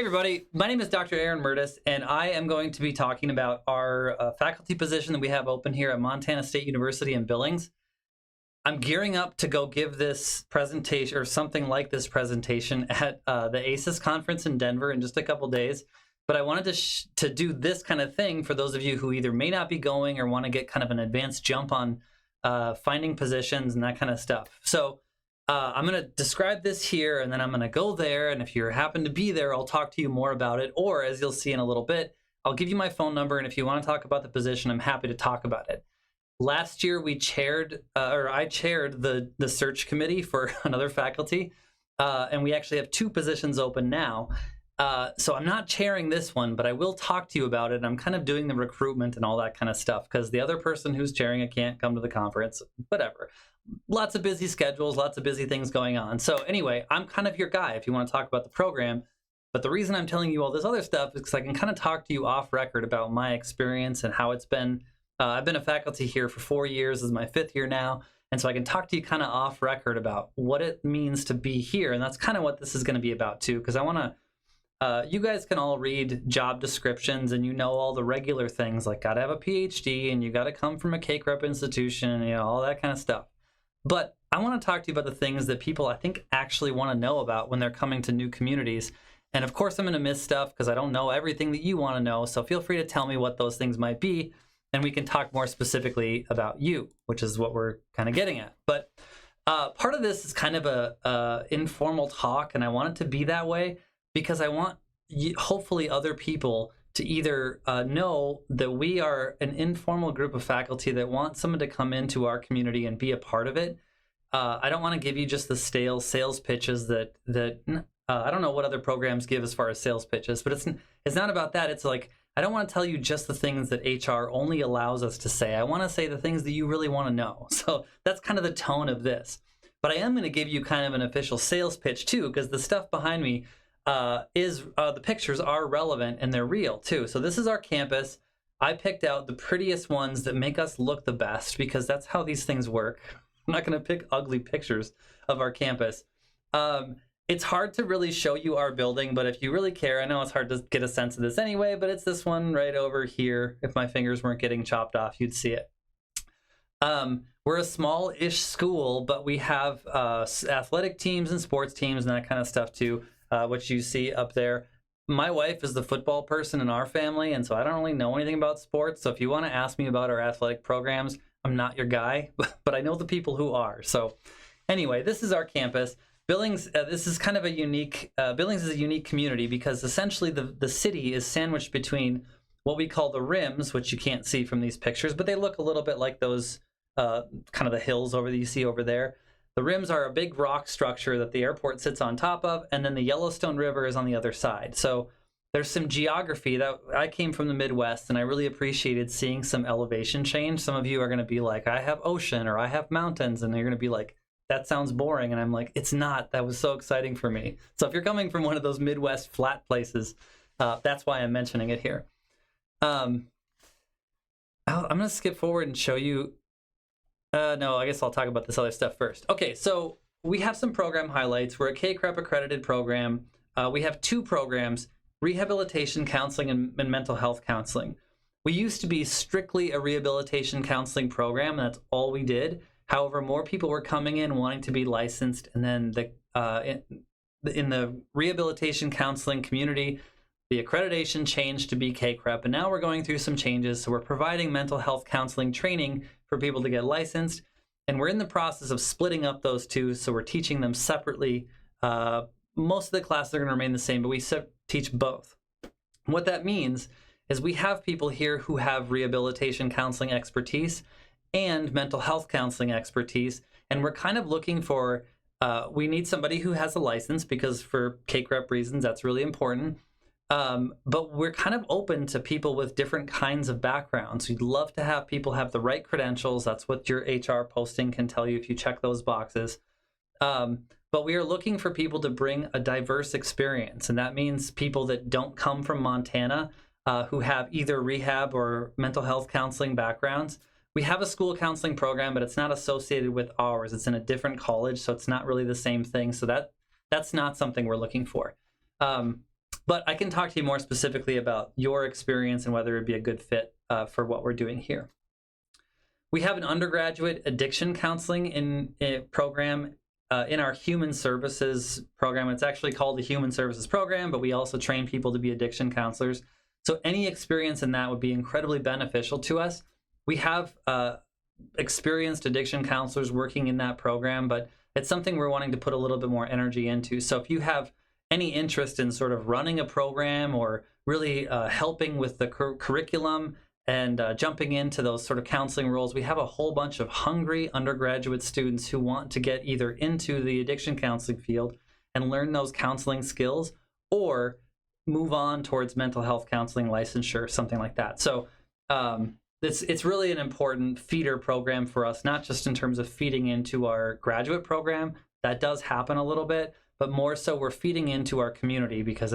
Hey everybody, my name is Dr. Aaron Murtis, and I am going to be talking about our faculty position that we have open here at Montana State University in Billings. I'm gearing up to go give this presentation or something like this presentation at the ACES conference in Denver in just a couple days. But I wanted to do this kind of thing for those of you who either may not be going or want to get kind of an advanced jump on finding positions and that kind of stuff. So I'm going to describe this here, and then I'm going to go there. And if you happen to be there, I'll talk to you more about it. Or as you'll see in a little bit, I'll give you my phone number. And if you want to talk about the position, I'm happy to talk about it. Last year, I chaired the search committee for another faculty. And we actually have 2 positions open now. So I'm not chairing this one, but I will talk to you about it. And I'm kind of doing the recruitment and all that kind of stuff because the other person who's chairing it can't come to the conference, whatever. Lots of busy schedules, lots of busy things going on. So anyway, I'm kind of your guy if you want to talk about the program. But the reason I'm telling you all this other stuff is because I can kind of talk to you off record about my experience and how it's been. I've been a faculty here for 4 years. This is my 5th year now. And so I can talk to you kind of off record about what it means to be here. And that's kind of what this is going to be about too, because I want to you guys can all read job descriptions and you know all the regular things like got to have a PhD and you got to come from a CACREP institution and all that kind of stuff. But I want to talk to you about the things that people I think actually want to know about when they're coming to new communities. And of course I'm going to miss stuff because I don't know everything that you want to know. So feel free to tell me what those things might be and we can talk more specifically about you, which is what we're kind of getting at. But part of this is kind of a informal talk, and I want it to be that way because I want hopefully other people to either know that we are an informal group of faculty that want someone to come into our community and be a part of it. I don't want to give you just the stale sales pitches that I don't know what other programs give as far as sales pitches, but it's not about that. It's like, I don't want to tell you just the things that HR only allows us to say. I want to say the things that you really want to know. So that's kind of the tone of this. But I am going to give you kind of an official sales pitch too, because the stuff behind me the pictures are relevant and they're real too. So this is our campus. I picked out the prettiest ones that make us look the best because that's how these things work. I'm not going to pick ugly pictures of our campus. It's hard to really show you our building, but if you really care, I know it's hard to get a sense of this anyway, but it's this one right over here. If my fingers weren't getting chopped off, you'd see it. We're a small-ish school, but we have athletic teams and sports teams and that kind of stuff too. Which you see up there. My wife is the football person in our family, and so I don't really know anything about sports. So if you want to ask me about our athletic programs, I'm not your guy, but I know the people who are. So anyway, this is our campus. Billings, this is kind of a unique, Billings is a unique community because essentially the city is sandwiched between what we call the rims, which you can't see from these pictures, but they look a little bit like those kind of the hills that you see over there. The rims are a big rock structure that the airport sits on top of, and then the Yellowstone River is on the other side. So there's some geography that I came from the Midwest, and I really appreciated seeing some elevation change. Some of you are going to be like, I have ocean or I have mountains, and you're going to be like, that sounds boring. And I'm like, it's not. That was so exciting for me. So if you're coming from one of those Midwest flat places, that's why I'm mentioning it here. I'm going to skip forward and show you. No, I guess I'll talk about this other stuff first. Okay, so we have some program highlights. We're a CACREP accredited program. We have 2 programs, rehabilitation counseling and mental health counseling. We used to be strictly a rehabilitation counseling program, and that's all we did. However, more people were coming in wanting to be licensed, and then in the rehabilitation counseling community, the accreditation changed to be CACREP, and now we're going through some changes. So we're providing mental health counseling training for people to get licensed, and we're in the process of splitting up those 2, so we're teaching them separately. Most of the classes are going to remain the same, but we teach both. What that means is we have people here who have rehabilitation counseling expertise and mental health counseling expertise, and we're kind of looking for, we need somebody who has a license because for CACREP reasons, that's really important. But we're kind of open to people with different kinds of backgrounds. We'd love to have people have the right credentials. That's what your HR posting can tell you if you check those boxes. But we are looking for people to bring a diverse experience. And that means people that don't come from Montana, who have either rehab or mental health counseling backgrounds. We have a school counseling program, but it's not associated with ours. It's in a different college, so it's not really the same thing. So that's not something we're looking for. But I can talk to you more specifically about your experience and whether it'd be a good fit for what we're doing here. We have an undergraduate addiction counseling program in our human services program. It's actually called the Human Services Program, but we also train people to be addiction counselors. So any experience in that would be incredibly beneficial to us. We have experienced addiction counselors working in that program, but it's something we're wanting to put a little bit more energy into. So if you have any interest in sort of running a program or really helping with the curriculum and jumping into those sort of counseling roles, we have a whole bunch of hungry undergraduate students who want to get either into the addiction counseling field and learn those counseling skills or move on towards mental health counseling licensure, something like that. So it's really an important feeder program for us, not just in terms of feeding into our graduate program. That does happen a little bit, but more so we're feeding into our community because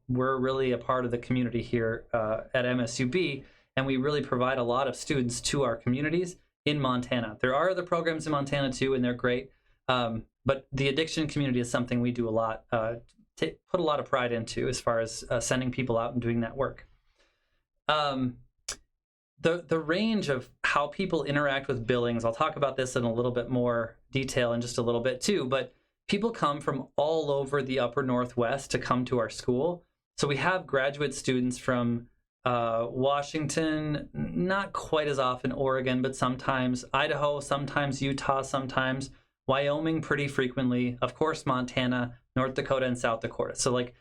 we're really a part of the community here at MSUB. And we really provide a lot of students to our communities in Montana. There are other programs in Montana too, and they're great. But the addiction community is something we do a lot, put a lot of pride into as far as sending people out and doing that work. The range of how people interact with Billings, I'll talk about this in a little bit more detail in just a little bit too, but people come from all over the upper Northwest to come to our school. So we have graduate students from Washington, not quite as often Oregon, but sometimes Idaho, sometimes Utah, sometimes Wyoming pretty frequently, of course Montana, North Dakota, and South Dakota. So like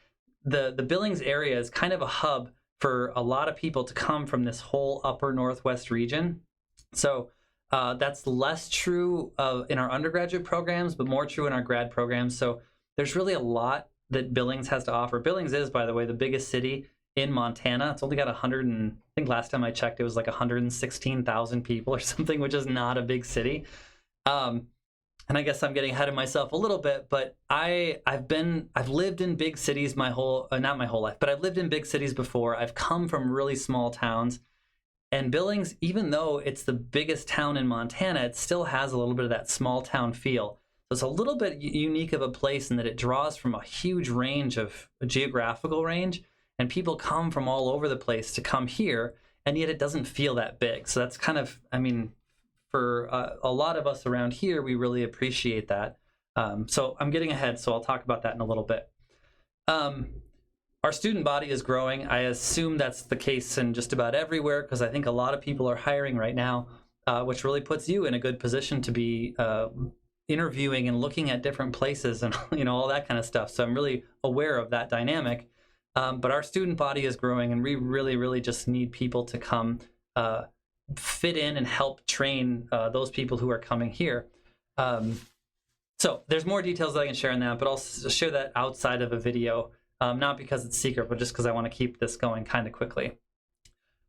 the Billings area is kind of a hub for a lot of people to come from this whole upper Northwest region. So that's less true in our undergraduate programs, but more true in our grad programs. So there's really a lot that Billings has to offer. Billings is, by the way, the biggest city in Montana. It's only got I think last time I checked, it was like 116,000 people or something, which is not a big city. And I guess I'm getting ahead of myself a little bit, but I've lived in big cities not my whole life, but I've lived in big cities before. I've come from really small towns, and Billings, even though it's the biggest town in Montana, it still has a little bit of that small town feel. So it's a little bit unique of a place in that it draws from a huge range of a geographical range. And people come from all over the place to come here, and yet it doesn't feel that big. So that's kind of, for a lot of us around here, we really appreciate that. So I'm getting ahead, so I'll talk about that in a little bit. Our student body is growing. I assume that's the case in just about everywhere because I think a lot of people are hiring right now, which really puts you in a good position to be interviewing and looking at different places and all that kind of stuff. So I'm really aware of that dynamic. But our student body is growing, and we really, really just need people to come fit in and help train those people who are coming here. So there's more details that I can share on that, but I'll share that outside of a video, not because it's secret, but just because I want to keep this going kind of quickly.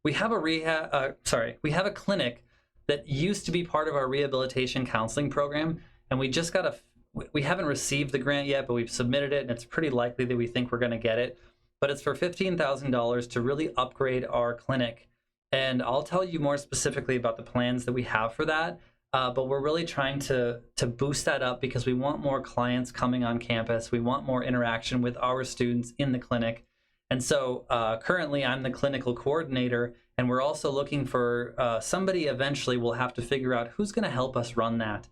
We have we have a clinic that used to be part of our rehabilitation counseling program, and we just we haven't received the grant yet, but we've submitted it, and it's pretty likely that we think we're going to get it. But it's for $15,000 to really upgrade our clinic. And I'll tell you more specifically about the plans that we have for that. But we're really trying to boost that up because we want more clients coming on campus. We want more interaction with our students in the clinic. And so currently I'm the clinical coordinator, and we're also looking for somebody eventually will have to figure out who's going to help us run that.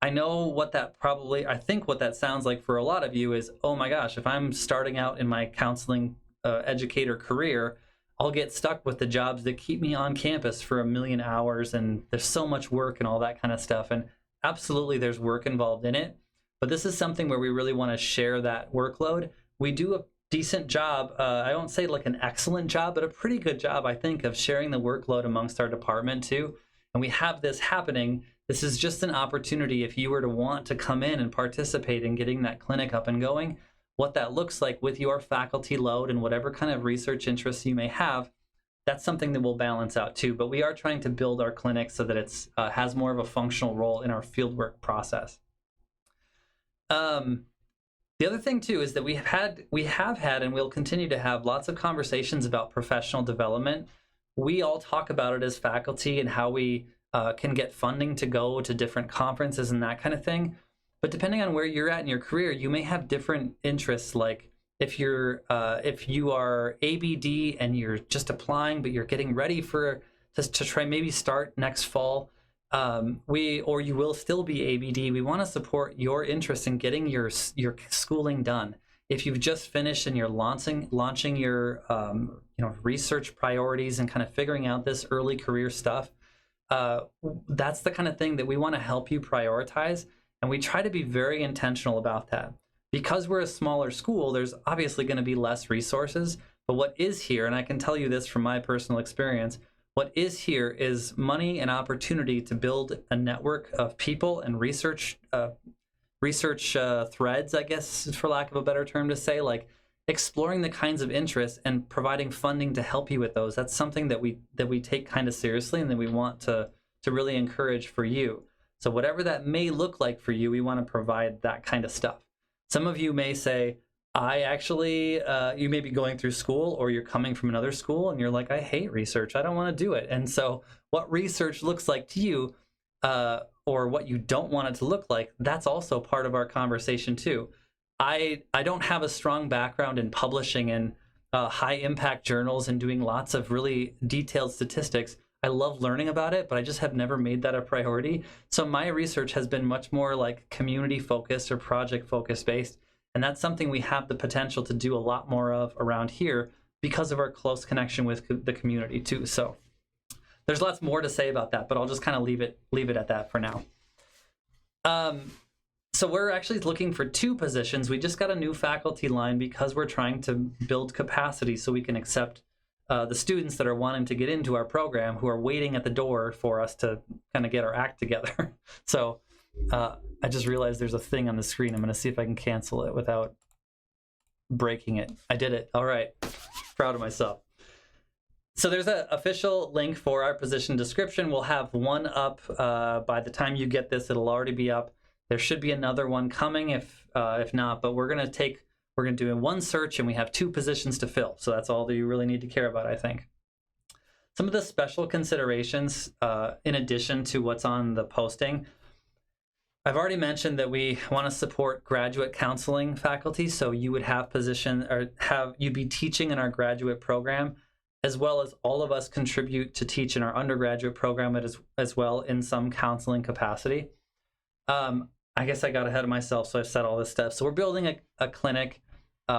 I know I think what that sounds like for a lot of you is, oh my gosh, if I'm starting out in my counseling educator career, I'll get stuck with the jobs that keep me on campus for 1 million hours, and there's so much work and all that kind of stuff. And absolutely there's work involved in it, but this is something where we really want to share that workload. We do a decent job, I won't say like an excellent job, but a pretty good job, I think, of sharing the workload amongst our department too. And we have this happening. This is just an opportunity if you were to want to come in and participate in getting that clinic up and going, what that looks like with your faculty load and whatever kind of research interests you may have, that's something that will balance out too. But we are trying to build our clinic so that it's has more of a functional role in our fieldwork process. The other thing too is that we have had and we'll continue to have lots of conversations about professional development. We all talk about it as faculty and how we can get funding to go to different conferences and that kind of thing. But depending on where you're at in your career, you may have different interests. Like if you are ABD and you're just applying, but you're getting ready to try maybe start next fall, or you will still be ABD, we want to support your interest in getting your schooling done. If you've just finished and you're launching your research priorities and kind of figuring out this early career stuff, that's the kind of thing that we want to help you prioritize, and we try to be very intentional about that. Because we're a smaller school, there's obviously going to be less resources, but what is here, and I can tell you this from my personal experience, what is here is money and opportunity to build a network of people and research threads, I guess, for lack of a better term to say, like exploring the kinds of interests and providing funding to help you with those. That's something that we take kind of seriously and that we want to really encourage for you. So whatever that may look like for you, we want to provide that kind of stuff. Some of you may say, you may be going through school, or you're coming from another school and you're like, I hate research, I don't want to do it. And so what research looks like to you, or what you don't want it to look like, that's also part of our conversation too. I don't have a strong background in publishing in high impact journals and doing lots of really detailed statistics. I love learning about it, but I just have never made that a priority. So my research has been much more like community focused or project focused based. And that's something we have the potential to do a lot more of around here because of our close connection with the community too. So there's lots more to say about that, but I'll just kind of leave it at that for now. So we're actually looking for 2 positions. We just got a new faculty line because we're trying to build capacity so we can accept the students that are wanting to get into our program, who are waiting at the door for us to kind of get our act together. So I just realized there's a thing on the screen. I'm going to see if I can cancel it without breaking it. I did it. All right. Proud of myself. So there's an official link for our position description. We'll have one up by the time you get this. It'll already be up. There should be another one coming if not, but we're going to do one search, and we have 2 positions to fill. So that's all that you really need to care about, I think. Some of the special considerations, in addition to what's on the posting, I've already mentioned that we want to support graduate counseling faculty. So you would have you'd be teaching in our graduate program, as well as all of us contribute to teach in our undergraduate program as well in some counseling capacity. I guess I got ahead of myself, so I've said all this stuff. So we're building a clinic.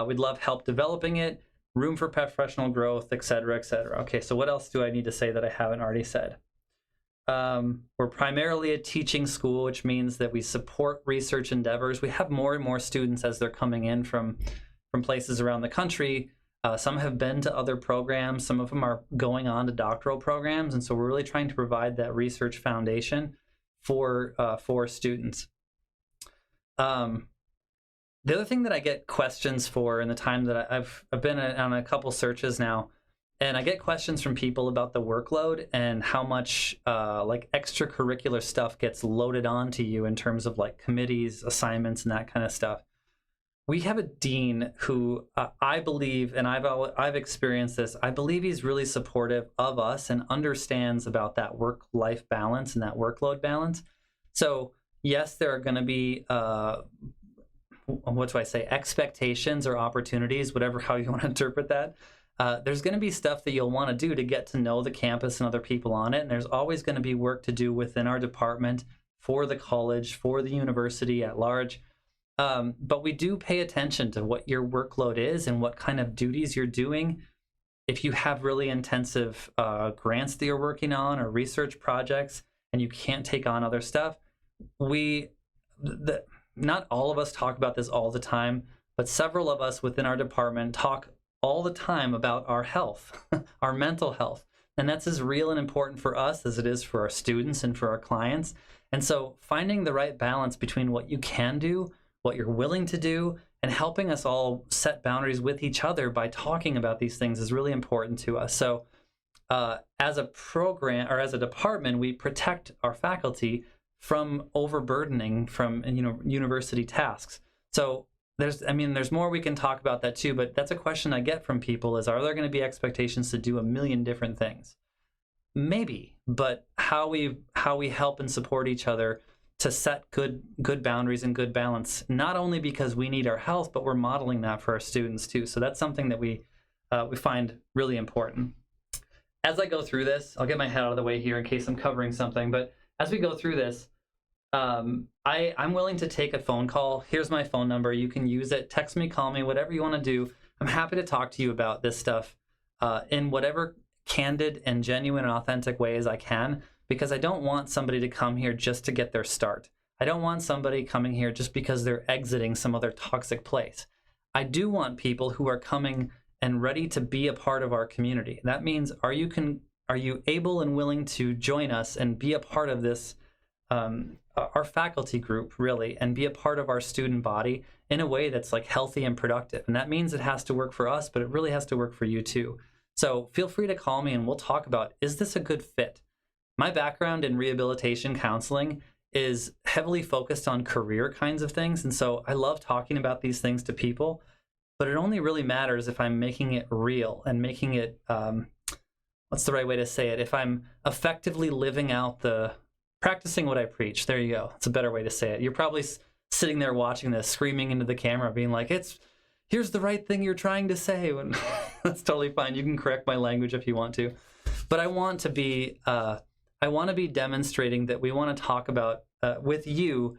We'd love help developing it, room for professional growth, et cetera, et cetera. Okay, so what else do I need to say that I haven't already said? We're primarily a teaching school, which means that we support research endeavors. We have more and more students as they're coming in from places around the country. Some have been to other programs. Some of them are going on to doctoral programs. And so we're really trying to provide that research foundation for students. The other thing that I get questions for in the time that I've been on a couple searches now, and I get questions from people about the workload and how much like extracurricular stuff gets loaded onto you in terms of like committees, assignments, and that kind of stuff. We have a dean who I believe, and I've experienced this, I believe he's really supportive of us and understands about that work-life balance and that workload balance. So yes, there are going to be, expectations or opportunities, how you want to interpret that. There's going to be stuff that you'll want to do to get to know the campus and other people on it. And there's always going to be work to do within our department, for the college, for the university at large. But we do pay attention to what your workload is and what kind of duties you're doing. If you have really intensive grants that you're working on or research projects and you can't take on other stuff, not all of us talk about this all the time, but several of us within our department talk all the time about our health, our mental health. And that's as real and important for us as it is for our students and for our clients. And so finding the right balance between what you can do, what you're willing to do, and helping us all set boundaries with each other by talking about these things is really important to us. So as a program or as a department, we protect our faculty from overburdening from university tasks. So there's more we can talk about that too, but that's a question I get from people is, are there going to be expectations to do a million different things? Maybe, but how we help and support each other to set good boundaries and good balance, not only because we need our health, but we're modeling that for our students too. So that's something that we find really important. As I go through this, I'll get my head out of the way here in case I'm covering something, but as we go through this, I'm willing to take a phone call. Here's my phone number. You can use it. Text me, call me, whatever you want to do. I'm happy to talk to you about this stuff in whatever candid and genuine and authentic ways I can, because I don't want somebody to come here just to get their start. I don't want somebody coming here just because they're exiting some other toxic place. I do want people who are coming and ready to be a part of our community. That means, are you able and willing to join us and be a part of this, our faculty group, really, and be a part of our student body in a way that's like healthy and productive? And that means it has to work for us, but it really has to work for you too. So feel free to call me and we'll talk about, is this a good fit? My background in rehabilitation counseling is heavily focused on career kinds of things. And so I love talking about these things to people, but it only really matters if I'm making it real and making it, what's the right way to say it? If I'm effectively living out practicing what I preach. There you go. It's a better way to say it. You're probably sitting there watching this, screaming into the camera, being like, here's the right thing you're trying to say. That's totally fine. You can correct my language if you want to. But I want to be demonstrating that we want to talk about with you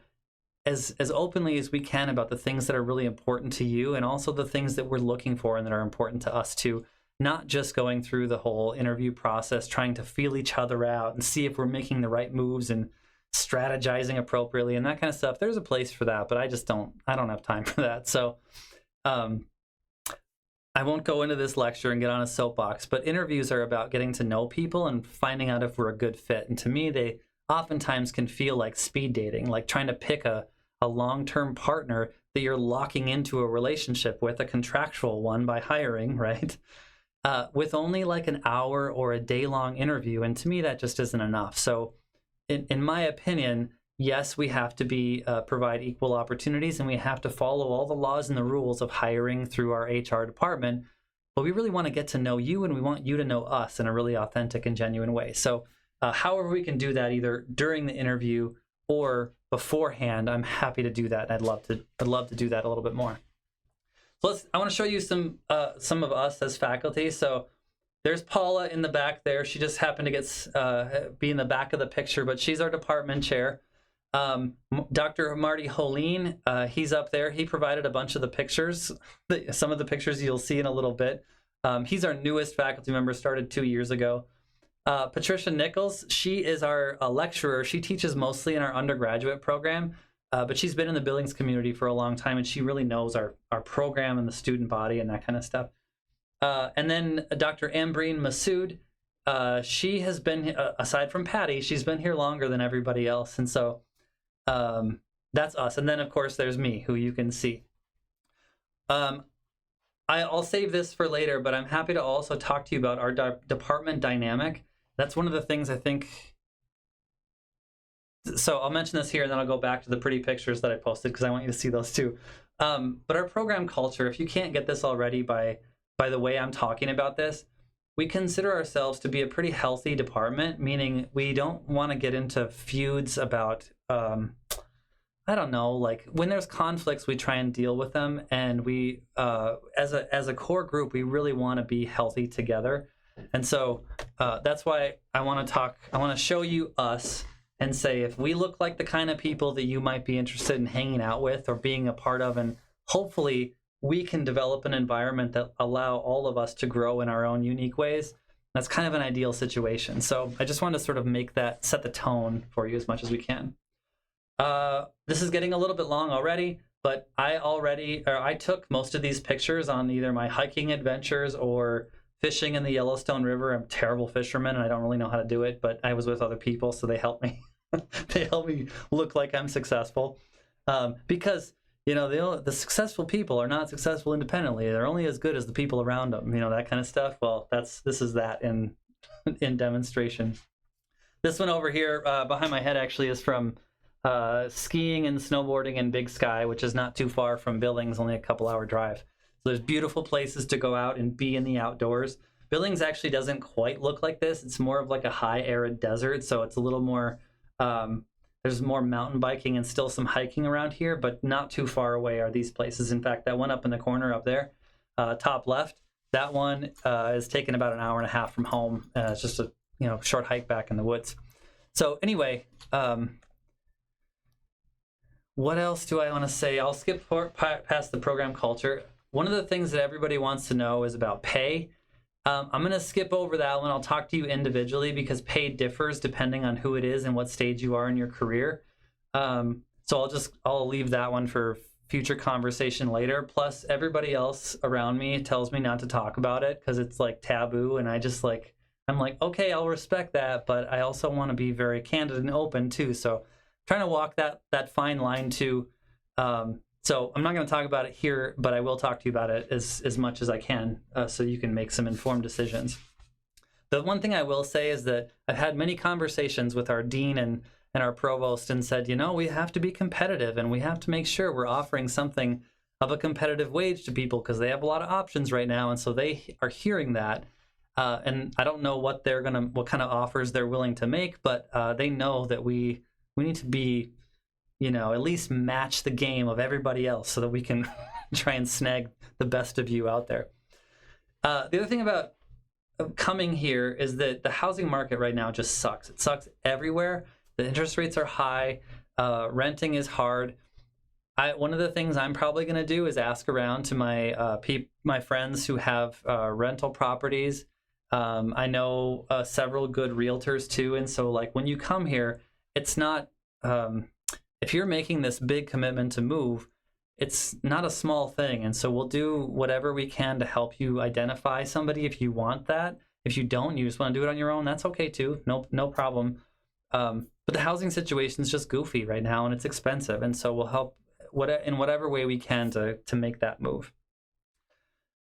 as openly as we can about the things that are really important to you, and also the things that we're looking for and that are important to us too. Not just going through the whole interview process, trying to feel each other out and see if we're making the right moves and strategizing appropriately and that kind of stuff. There's a place for that, but I don't have time for that. So I won't go into this lecture and get on a soapbox, but interviews are about getting to know people and finding out if we're a good fit. And to me, they oftentimes can feel like speed dating, like trying to pick a long-term partner that you're locking into a relationship with, a contractual one by hiring, right? With only like an hour or a day-long interview. And to me, that just isn't enough. So in my opinion, yes, we have to provide equal opportunities, and we have to follow all the laws and the rules of hiring through our HR department. But we really want to get to know you, and we want you to know us in a really authentic and genuine way. So however we can do that, either during the interview or beforehand, I'm happy to do that. I'd love to do that a little bit more. So I want to show you some of us as faculty. So there's Paula in the back there. She just happened to be in the back of the picture, but she's our department chair. Dr. Marty Holine, he's up there. He provided a bunch of the pictures, some of the pictures you'll see in a little bit. He's our newest faculty member, started 2 years ago. Patricia Nichols, she is our lecturer. She teaches mostly in our undergraduate program, but she's been in the Billings community for a long time, and she really knows our program and the student body and that kind of stuff. And then Dr. Ambreen Masood, she has been, aside from Patty, she's been here longer than everybody else. And so that's us. And then, of course, there's me, who you can see. I'll save this for later, but I'm happy to also talk to you about our department dynamic. That's one of the things I think. So I'll mention this here, and then I'll go back to the pretty pictures that I posted because I want you to see those too. But our program culture, if you can't get this already by the way I'm talking about this, we consider ourselves to be a pretty healthy department, meaning we don't want to get into feuds about, I don't know, like when there's conflicts, we try and deal with them. And we, as a core group, we really want to be healthy together. And so that's why I want to show you us and say, if we look like the kind of people that you might be interested in hanging out with or being a part of, and hopefully we can develop an environment that allow all of us to grow in our own unique ways. That's kind of an ideal situation. So I just want to sort of set the tone for you as much as we can. This is getting a little bit long already, but I took most of these pictures on either my hiking adventures or fishing in the Yellowstone River. I'm a terrible fisherman and I don't really know how to do it, but I was with other people, so they helped me. They helped me look like I'm successful. Because, you know, the successful people are not successful independently. They're only as good as the people around them, you know, that kind of stuff. Well, this is that in demonstration. This one over here behind my head actually is from skiing and snowboarding in Big Sky, which is not too far from Billings, only a couple-hour drive. So there's beautiful places to go out and be in the outdoors. Billings actually doesn't quite look like this. It's more of like a high arid desert, so it's a little more There's more mountain biking and still some hiking around here, but not too far away are these places. In fact, that one up in the corner up there, top left, that one is taking about an hour and a half from home. It's just a short hike back in the woods. So anyway, what else do I want to say? I'll skip past the program culture. One of the things that everybody wants to know is about pay. I'm going to skip over that one. I'll talk to you individually because pay differs depending on who it is and what stage you are in your career. So I'll leave that one for future conversation later. Plus, everybody else around me tells me not to talk about it because it's like taboo, and I'm like, okay, I'll respect that, but I also want to be very candid and open too. So trying to walk that fine line too. So I'm not going to talk about it here, but I will talk to you about it as much as I can so you can make some informed decisions. The one thing I will say is that I've had many conversations with our dean and our provost and said, we have to be competitive and we have to make sure we're offering something of a competitive wage to people because they have a lot of options right now. And so they are hearing that. And I don't know what kind of offers they're willing to make, but they know that we need to be, at least match the game of everybody else so that we can try and snag the best of you out there. The other thing about coming here is that the housing market right now just sucks. It sucks everywhere. The interest rates are high. Renting is hard. One of the things I'm probably going to do is ask around to my friends who have rental properties. I know several good realtors too. And so when you come here, it's not... if you're making this big commitment to move, it's not a small thing. And so we'll do whatever we can to help you identify somebody if you want that. If you don't, you just want to do it on your own, that's okay too. No problem. But the housing situation is just goofy right now and it's expensive. And so we'll help in whatever way we can to make that move.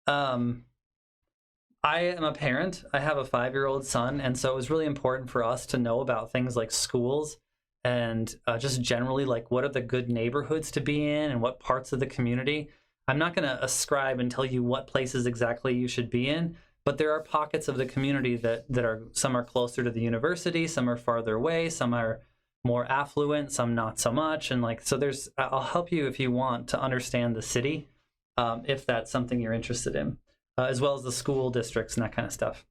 I am a parent. I have a 5-year-old son. And so it was really important for us to know about things like schools and just generally what are the good neighborhoods to be in and what parts of the community. I'm not going to ascribe and tell you what places exactly you should be in, but there are pockets of the community that are, some are closer to the university, some are farther away, some are more affluent, some not so much. And so I'll help you if you want to understand the city, if that's something you're interested in, as well as the school districts and that kind of stuff.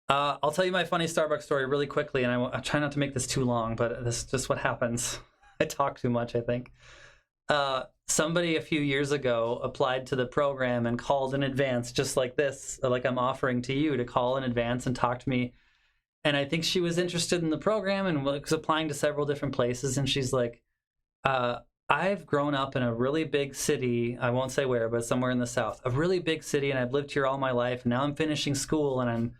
I'll tell you my funny Starbucks story really quickly, and I try not to make this too long, but this is just what happens. I talk too much, I think. Somebody a few years ago applied to the program and called in advance, just like this, like I'm offering to you to call in advance and talk to me. And I think she was interested in the program and was applying to several different places. And she's like, I've grown up in a really big city. I won't say where, but somewhere in the South, a really big city. And I've lived here all my life. And now I'm finishing school and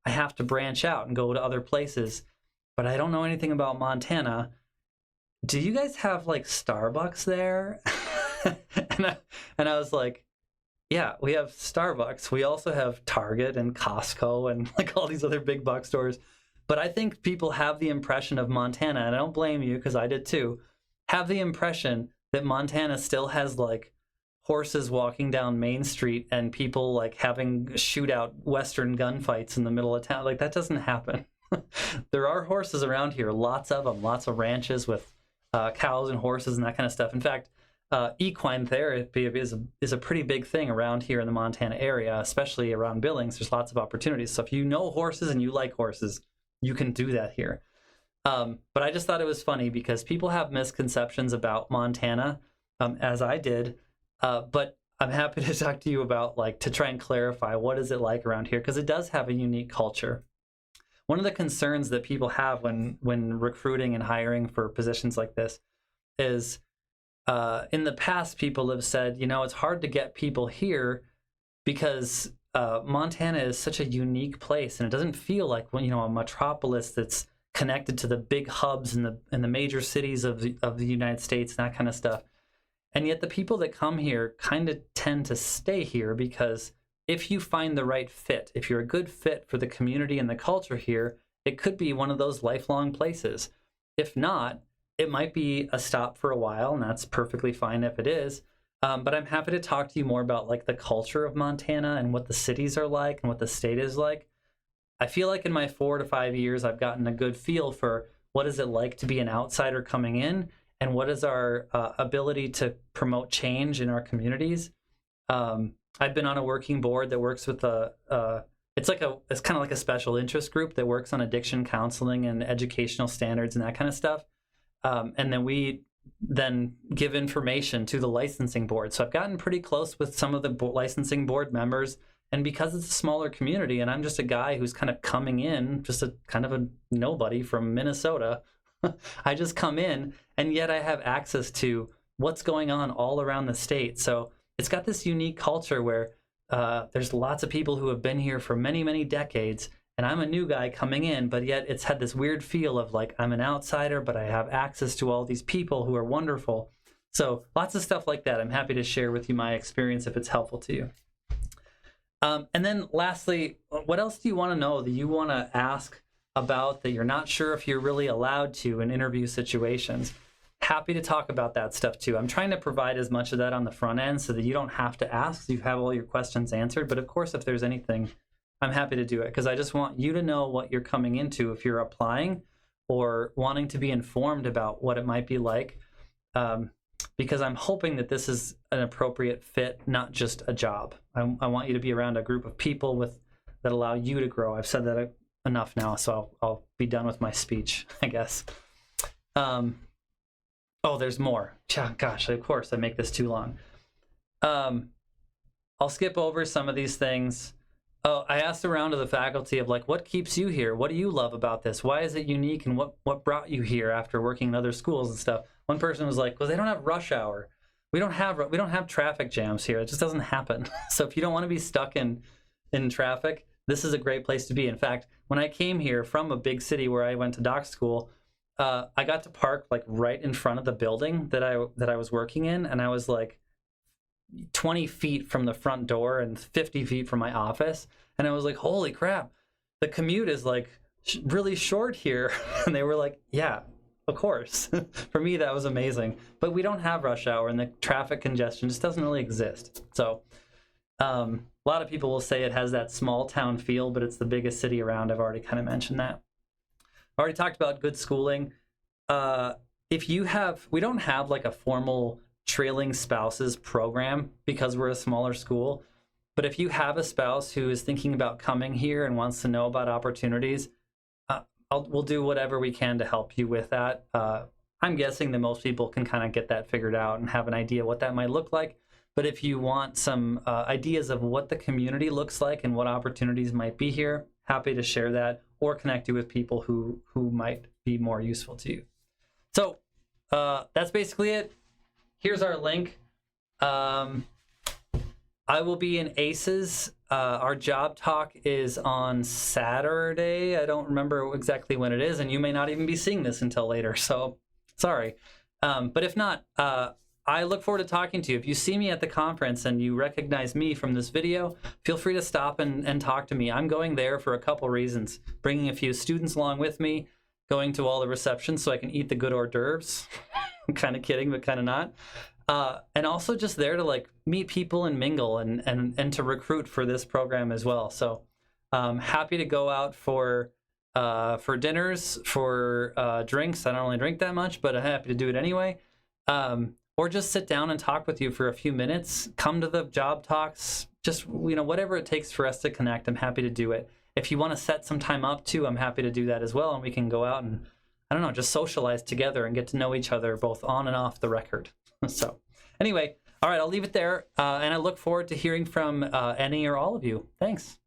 I have to branch out and go to other places, but I don't know anything about Montana. Do you guys have Starbucks there? and I was like, yeah, we have Starbucks. We also have Target and Costco and all these other big box stores. But I think people have the impression of Montana, and I don't blame you because I did too, have the impression that Montana still has horses walking down Main Street and people having shootout Western gunfights in the middle of town. That doesn't happen. There are horses around here, lots of them, lots of ranches with cows and horses and that kind of stuff. In fact, equine therapy is a pretty big thing around here in the Montana area, especially around Billings. There's lots of opportunities. So if you know horses and you like horses, you can do that here. But I just thought it was funny because people have misconceptions about Montana, as I did. But I'm happy to talk to you about to try and clarify what is it like around here, because it does have a unique culture. One of the concerns that people have when recruiting and hiring for positions like this is in the past, people have said, it's hard to get people here because Montana is such a unique place and it doesn't feel like a metropolis that's connected to the big hubs and the major cities of the United States and that kind of stuff. And yet the people that come here kind of tend to stay here because if you find the right fit, if you're a good fit for the community and the culture here, it could be one of those lifelong places. If not, it might be a stop for a while, and that's perfectly fine if it is. But I'm happy to talk to you more about the culture of Montana and what the cities are like and what the state is like. I feel like in my 4 to 5 years, I've gotten a good feel for what is it like to be an outsider coming in, and what is our ability to promote change in our communities. I've been on a working board that works with it's kind of like a special interest group that works on addiction counseling and educational standards and that kind of stuff. And then we give information to the licensing board. So I've gotten pretty close with some of the licensing board members. And because it's a smaller community and I'm just a guy who's kind of coming in, just a kind of a nobody from Minnesota, I just come in, and yet I have access to what's going on all around the state. So it's got this unique culture where there's lots of people who have been here for many, many decades, and I'm a new guy coming in, but yet it's had this weird feel of like I'm an outsider, but I have access to all these people who are wonderful. So lots of stuff like that. I'm happy to share with you my experience if it's helpful to you. And then lastly, what else do you want to know that you want to ask about that you're not sure if you're really allowed to in interview situations? Happy to talk about that stuff too. I'm trying to provide as much of that on the front end so that you don't have to ask, so you have all your questions answered. But of course, if there's anything, I'm happy to do it, because I just want you to know what you're coming into if you're applying or wanting to be informed about what it might be like. Because I'm hoping that this is an appropriate fit, not just a job. I want you to be around a group of people that allow you to grow. I've said that enough now, so I'll be done with my speech, I guess. Oh, there's more. Gosh, of course, I make this too long. I'll skip over some of these things. Oh, I asked around to the faculty of like, what keeps you here? What do you love about this? Why is it unique? And what brought you here after working in other schools and stuff? One person was like, well, they don't have rush hour. We don't have traffic jams here. It just doesn't happen. So if you don't want to be stuck in traffic, this is a great place to be. In fact, when I came here from a big city where I went to doc school, I got to park like right in front of the building that I was working in, and I was like 20 feet from the front door and 50 feet from my office, and I was like, holy crap, the commute is like really short here. And they were like, yeah, of course. For me, that was amazing. But we don't have rush hour, and the traffic congestion just doesn't really exist. So a lot of people will say it has that small town feel, but it's the biggest city around. I've already kind of mentioned that. I already talked about good schooling. We don't have like a formal trailing spouses program because we're a smaller school. But if you have a spouse who is thinking about coming here and wants to know about opportunities, we'll do whatever we can to help you with that. I'm guessing that most people can kind of get that figured out and have an idea what that might look like. But if you want some ideas of what the community looks like and what opportunities might be here, happy to share that or connect you with people who might be more useful to you. So that's basically it. Here's our link. I will be in ACES. Our job talk is on Saturday. I don't remember exactly when it is, and you may not even be seeing this until later, so sorry. But if not, I look forward to talking to you. If you see me at the conference and you recognize me from this video, feel free to stop and talk to me. I'm going there for a couple reasons. Bringing a few students along with me, going to all the receptions so I can eat the good hors d'oeuvres. I'm kind of kidding, but kind of not. And also just there to like meet people and mingle and to recruit for this program as well. So happy to go out for dinners, for drinks. I don't really drink that much, but I'm happy to do it anyway. Or just sit down and talk with you for a few minutes. Come to the job talks. Just, whatever it takes for us to connect, I'm happy to do it. If you want to set some time up too, I'm happy to do that as well. And we can go out and, I don't know, just socialize together and get to know each other both on and off the record. So anyway, all right, I'll leave it there. And I look forward to hearing from any or all of you. Thanks.